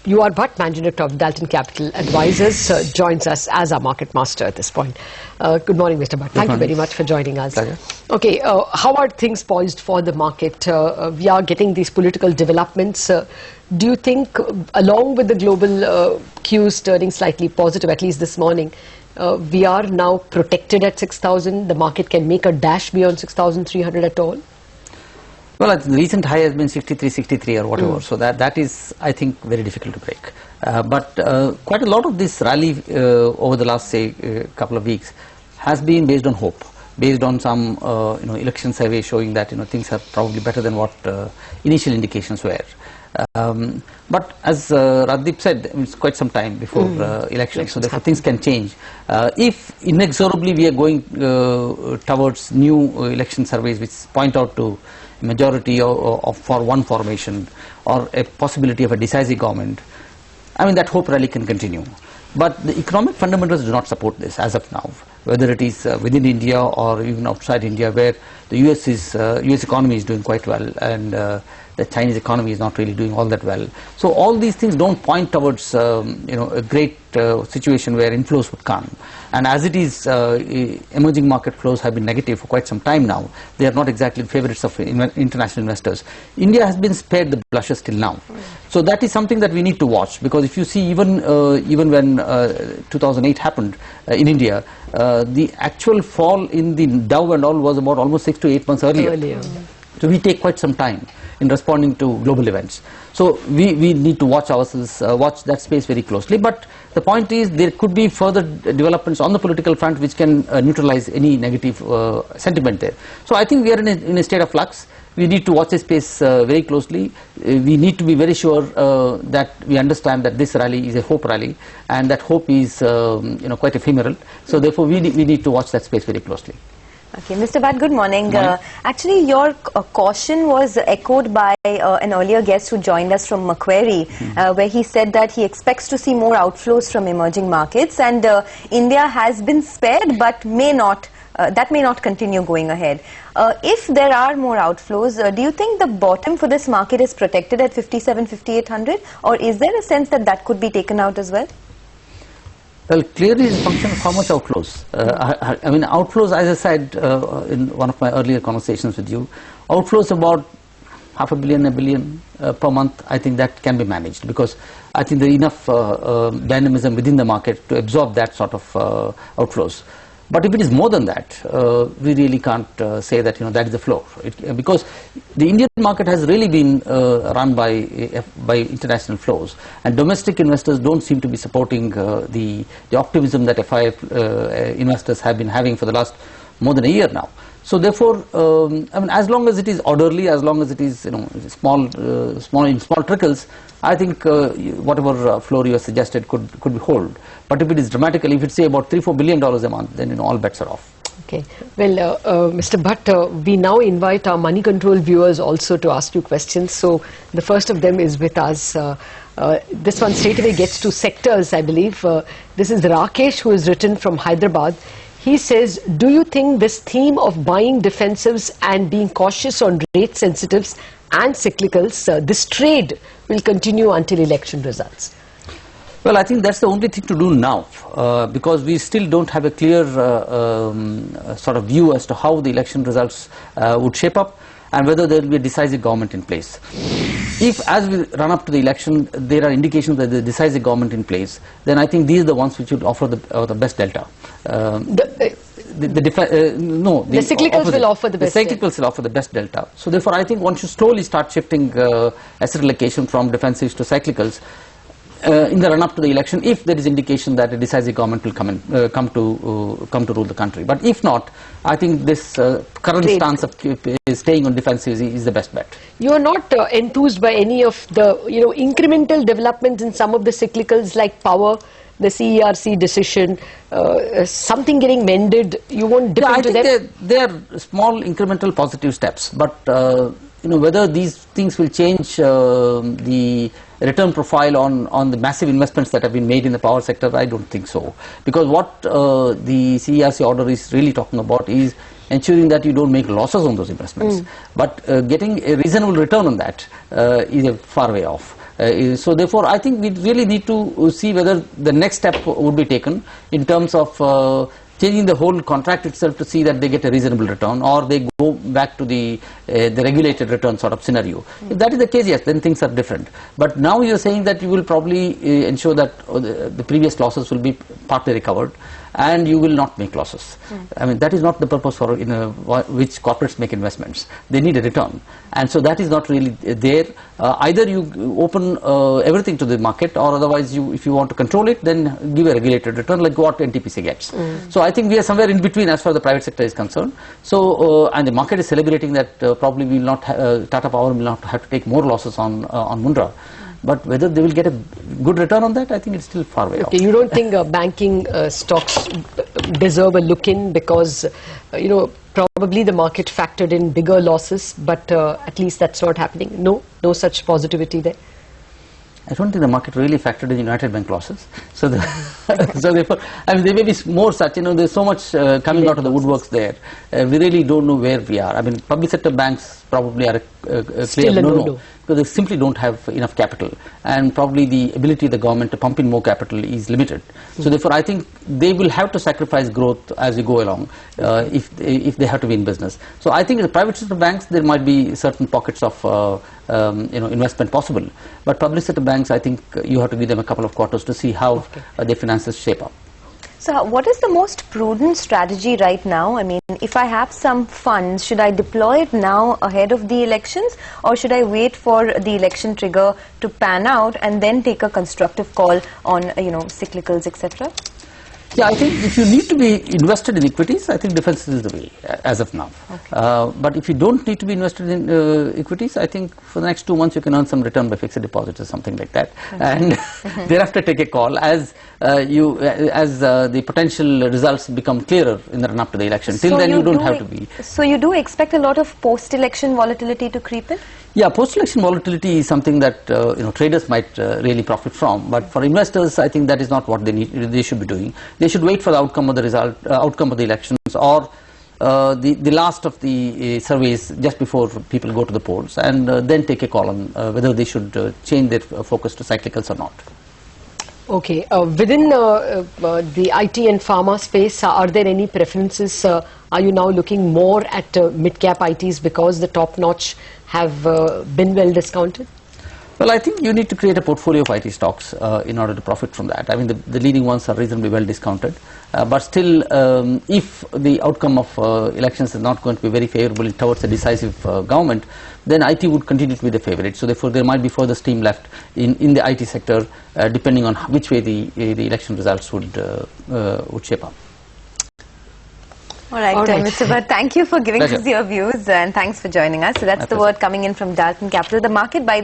You are Bhatt, Managing Director of Dalton Capital Advisors, joins us as our market master at this point. Good morning, Mr. Bhatt. Thank you very much for joining us. Pleasure. Okay, how are things poised for the market? We are getting these political developments. Do you think, along with the global cues turning slightly positive, at least this morning, we are now protected at 6,000? The market can make a dash beyond 6,300 at all? Well, the recent high has been 63 or whatever, so that is, I think, very difficult to break. But quite a lot of this rally over the last, say, couple of weeks has been based on hope, based on some election survey showing that things are probably better than what initial indications were. But as Radip said, it's quite some time before elections, so therefore things can change. If inexorably we are going towards new election surveys which point out to majority for one formation or a possibility of a decisive government, I mean, that hope rally can continue. But the economic fundamentals do not support this as of now, whether it is within India or even outside India, where the US economy is doing quite well and the Chinese economy is not really doing all that well. So all these things don't point towards a great situation where inflows would come. And as it is, emerging market flows have been negative for quite some time now. They are not exactly favorites of international investors. India has been spared the blushes till now. So that is something that we need to watch, because if you see even when 2008 happened in India, the actual fall in the Dow and all was about almost 6 to 8 months earlier. So we take quite some time in responding to global events. So we need to watch ourselves, watch that space very closely. But the point is, there could be further developments on the political front which can neutralize any negative sentiment there. So I think we are in a state of flux. We need to watch this space very closely. We need to be very sure that we understand that this rally is a hope rally, and that hope is quite ephemeral. So therefore we need to watch that space very closely. Okay, Mr. Bhatt, good morning. Actually, your caution was echoed by an earlier guest who joined us from Macquarie, where he said that he expects to see more outflows from emerging markets, and India has been spared, but that may not continue going ahead. If there are more outflows, do you think the bottom for this market is protected at 57, 5800, or is there a sense that that could be taken out as well? Well, clearly it's a function of how much outflows. I mean, outflows, as I said in one of my earlier conversations with you, outflows about $500 million, $1 billion per month, I think that can be managed, because I think there is enough dynamism within the market to absorb that sort of outflows. But if it is more than that, we really can't say that that is the flow, because the Indian market has really been run by international flows, and domestic investors don't seem to be supporting the optimism that FII investors have been having for the last more than a year now. So therefore, I mean, as long as it is orderly, as long as it is small trickles, I think whatever flow you have suggested could be hold. But if it is dramatically, if it's say about $3-4 billion a month, then all bets are off. Okay. Well, Mr. Bhatt, we now invite our money control viewers also to ask you questions. So the first of them is with us. This one straight away gets to sectors, I believe. This is Rakesh, who has written from Hyderabad. He says, do you think this theme of buying defensives and being cautious on rate sensitives and cyclicals, this trade will continue until election results? Well, I think that's the only thing to do now, because we still don't have a clear sort of view as to how the election results would shape up and whether there will be a decisive government in place. If, as we run up to the election, there are indications that there is a decisive government in place, then I think these are the ones which would offer the best delta. The cyclicals will offer the best. The cyclicals will offer the best delta. So therefore, I think one should slowly start shifting asset allocation from defensives to cyclicals in the run-up to the election, if there is indication that a decisive government will come to rule the country. But if not, I think this current stance of staying on defensives is the best bet. You are not enthused by any of the incremental developments in some of the cyclicals like power, the CERC decision, something getting mended. You won't dip into them? I think they are small incremental positive steps, but whether these things will change the return profile on the massive investments that have been made in the power sector, I don't think so. Because what the CERC order is really talking about is ensuring that you don't make losses on those investments. But getting a reasonable return on that is a far way off. So therefore, I think we really need to see whether the next step would be taken in terms of changing the whole contract itself to see that they get a reasonable return, or they go back to the regulated return sort of scenario. If that is the case, yes, then things are different. But now you are saying that you will probably ensure that the previous losses will be partly recovered, and you will not make losses. I mean, that is not the purpose for which corporates make investments. They need a return, and so that is not really there. Either you open everything to the market, or otherwise, if you want to control it, then give a regulated return like what NTPC gets. So I think we are somewhere in between as far as the private sector is concerned. So and the market is celebrating that probably we will not Tata Power will not have to take more losses on Mundra. But whether they will get a good return on that, I think it's still far away off. You don't think banking stocks deserve a look in because, probably the market factored in bigger losses, but at least that's not happening. No such positivity there. I don't think the market really factored in United Bank losses. So, so therefore, I mean, there may be more such. There's so much coming out of the woodworks there. We really don't know where we are. I mean, public sector banks probably are a Still clear a no-no, no-no. because they simply don't have enough capital, and probably the ability of the government to pump in more capital is limited. So therefore, I think they will have to sacrifice growth as we go along if they have to be in business. So I think in the private sector banks there might be certain pockets of investment possible, but public sector banks, I think you have to give them a couple of quarters to see how their finances shape up. So what is the most prudent strategy right now? I mean, if I have some funds, should I deploy it now ahead of the elections, or should I wait for the election trigger to pan out and then take a constructive call on, cyclicals, etc.? Yeah, I think if you need to be invested in equities, I think defense is the way as of now. Okay. But if you don't need to be invested in equities, I think for the next 2 months you can earn some return by fixed deposits or something like that, and thereafter take a call as the potential results become clearer in the run up to the election. Till then, you don't have to be. So you do expect a lot of post-election volatility to creep in? Yeah, post-election volatility is something that traders might really profit from. But for investors, I think that is not what they should be doing. They should wait for the outcome of the elections, or the last of the surveys just before people go to the polls, and then take a call on whether they should change their focus to cyclicals or not. Okay. Within the IT and pharma space, are there any preferences? Are you now looking more at mid-cap ITs because the top-notch have been well discounted? Well, I think you need to create a portfolio of IT stocks in order to profit from that. I mean, the leading ones are reasonably well discounted. But still, if the outcome of elections is not going to be very favorable towards a decisive government, then IT would continue to be the favorite. So therefore, there might be further steam left in the IT sector, depending on which way the election results would shape up. All right, Mr. Bhatt, thank you for giving us your views, and thanks for joining us. So that's the word coming in from Dalton Capital. The market by